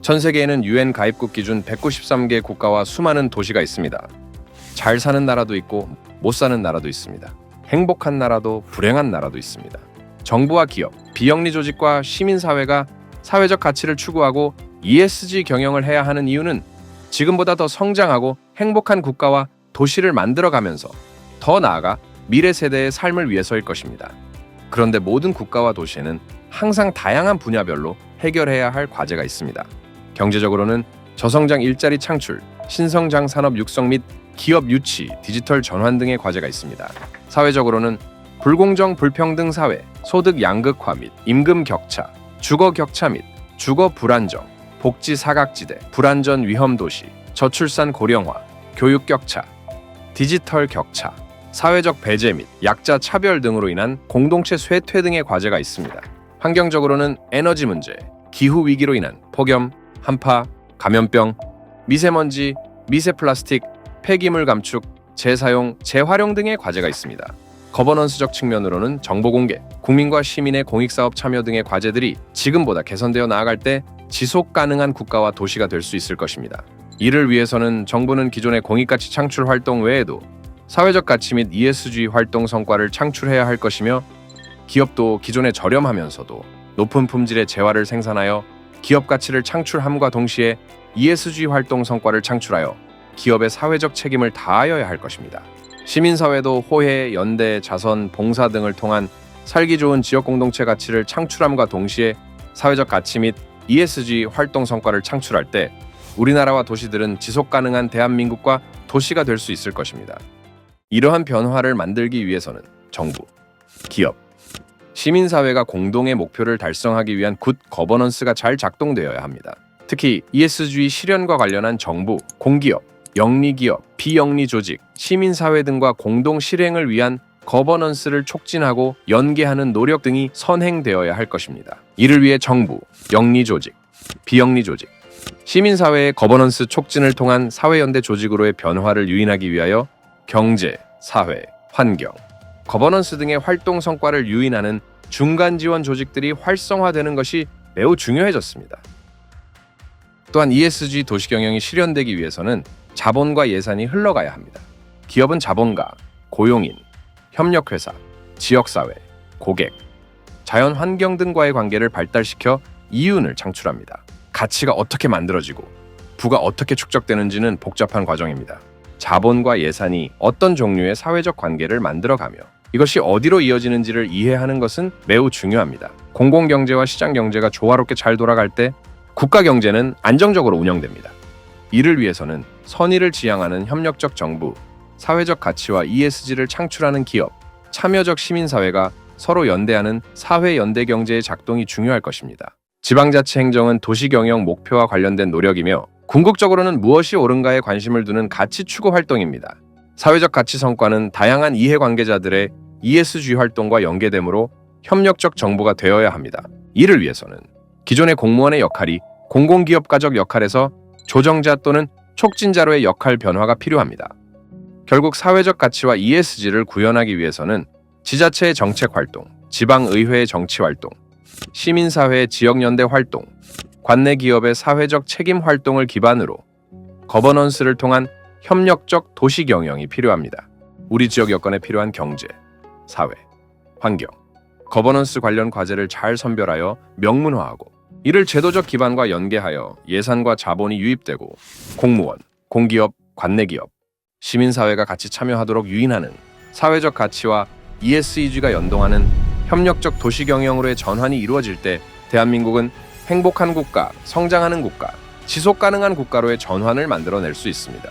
전 세계에는 UN 가입국 기준 193개 국가와 수많은 도시가 있습니다. 잘 사는 나라도 있고 못 사는 나라도 있습니다. 행복한 나라도 불행한 나라도 있습니다. 정부와 기업, 비영리 조직과 시민사회가 사회적 가치를 추구하고 ESG 경영을 해야 하는 이유는 지금보다 더 성장하고 행복한 국가와 도시를 만들어가면서 더 나아가 미래 세대의 삶을 위해서일 것입니다. 그런데 모든 국가와 도시에는 항상 다양한 분야별로 해결해야 할 과제가 있습니다. 경제적으로는 저성장 일자리 창출, 신성장 산업 육성 및 기업 유치, 디지털 전환 등의 과제가 있습니다. 사회적으로는 불공정 불평등 사회, 소득 양극화 및 임금 격차, 주거 격차 및 주거 불안정, 복지 사각지대, 불안전 위험 도시, 저출산 고령화, 교육 격차, 디지털 격차, 사회적 배제 및 약자 차별 등으로 인한 공동체 쇠퇴 등의 과제가 있습니다. 환경적으로는 에너지 문제, 기후 위기로 인한 폭염, 한파, 감염병, 미세먼지, 미세 플라스틱, 폐기물 감축, 재사용, 재활용 등의 과제가 있습니다. 거버넌스적 측면으로는 정보 공개, 국민과 시민의 공익사업 참여 등의 과제들이 지금보다 개선되어 나아갈 때 지속 가능한 국가와 도시가 될 수 있을 것입니다. 이를 위해서는 정부는 기존의 공익가치 창출 활동 외에도 사회적 가치 및 ESG 활동 성과를 창출해야 할 것이며, 기업도 기존에 저렴하면서도 높은 품질의 재화를 생산하여 기업 가치를 창출함과 동시에 ESG 활동 성과를 창출하여 기업의 사회적 책임을 다하여야 할 것입니다. 시민사회도 호혜, 연대, 자선, 봉사 등을 통한 살기 좋은 지역 공동체 가치를 창출함과 동시에 사회적 가치 및 ESG 활동 성과를 창출할 때 우리나라와 도시들은 지속 가능한 대한민국과 도시가 될 수 있을 것입니다. 이러한 변화를 만들기 위해서는 정부, 기업, 시민사회가 공동의 목표를 달성하기 위한 굿 거버넌스가 잘 작동되어야 합니다. 특히 ESG 실현과 관련한 정부, 공기업, 영리기업, 비영리 조직, 시민사회 등과 공동 실행을 위한 거버넌스를 촉진하고 연계하는 노력 등이 선행되어야 할 것입니다. 이를 위해 정부, 영리 조직, 비영리 조직, 시민사회의 거버넌스 촉진을 통한 사회연대 조직으로의 변화를 유인하기 위하여 경제, 사회, 환경, 거버넌스 등의 활동 성과를 유인하는 중간 지원 조직들이 활성화되는 것이 매우 중요해졌습니다. 또한 ESG 도시 경영이 실현되기 위해서는 자본과 예산이 흘러가야 합니다. 기업은 자본가, 고용인, 협력회사, 지역사회, 고객, 자연환경 등과의 관계를 발달시켜 이윤을 창출합니다. 가치가 어떻게 만들어지고 부가 어떻게 축적되는지는 복잡한 과정입니다. 자본과 예산이 어떤 종류의 사회적 관계를 만들어가며 이것이 어디로 이어지는지를 이해하는 것은 매우 중요합니다. 공공경제와 시장경제가 조화롭게 잘 돌아갈 때 국가경제는 안정적으로 운영됩니다. 이를 위해서는 선의를 지향하는 협력적 정부, 사회적 가치와 ESG를 창출하는 기업, 참여적 시민사회가 서로 연대하는 사회연대경제의 작동이 중요할 것입니다. 지방자치 행정은 도시경영 목표와 관련된 노력이며 궁극적으로는 무엇이 옳은가에 관심을 두는 가치 추구 활동입니다. 사회적 가치 성과는 다양한 이해관계자들의 ESG 활동과 연계되므로 협력적 정부가 되어야 합니다. 이를 위해서는 기존의 공무원의 역할이 공공기업가적 역할에서 조정자 또는 촉진자로의 역할 변화가 필요합니다. 결국 사회적 가치와 ESG를 구현하기 위해서는 지자체의 정책 활동, 지방의회의 정치 활동, 시민사회의 지역연대 활동, 관내 기업의 사회적 책임 활동을 기반으로 거버넌스를 통한 협력적 도시 경영이 필요합니다. 우리 지역 여건에 필요한 경제, 사회, 환경, 거버넌스 관련 과제를 잘 선별하여 명문화하고 이를 제도적 기반과 연계하여 예산과 자본이 유입되고 공무원, 공기업, 관내 기업, 시민사회가 같이 참여하도록 유인하는 사회적 가치와 ESG가 연동하는 협력적 도시 경영으로의 전환이 이루어질 때 대한민국은 행복한 국가, 성장하는 국가, 지속 가능한 국가로의 전환을 만들어낼 수 있습니다.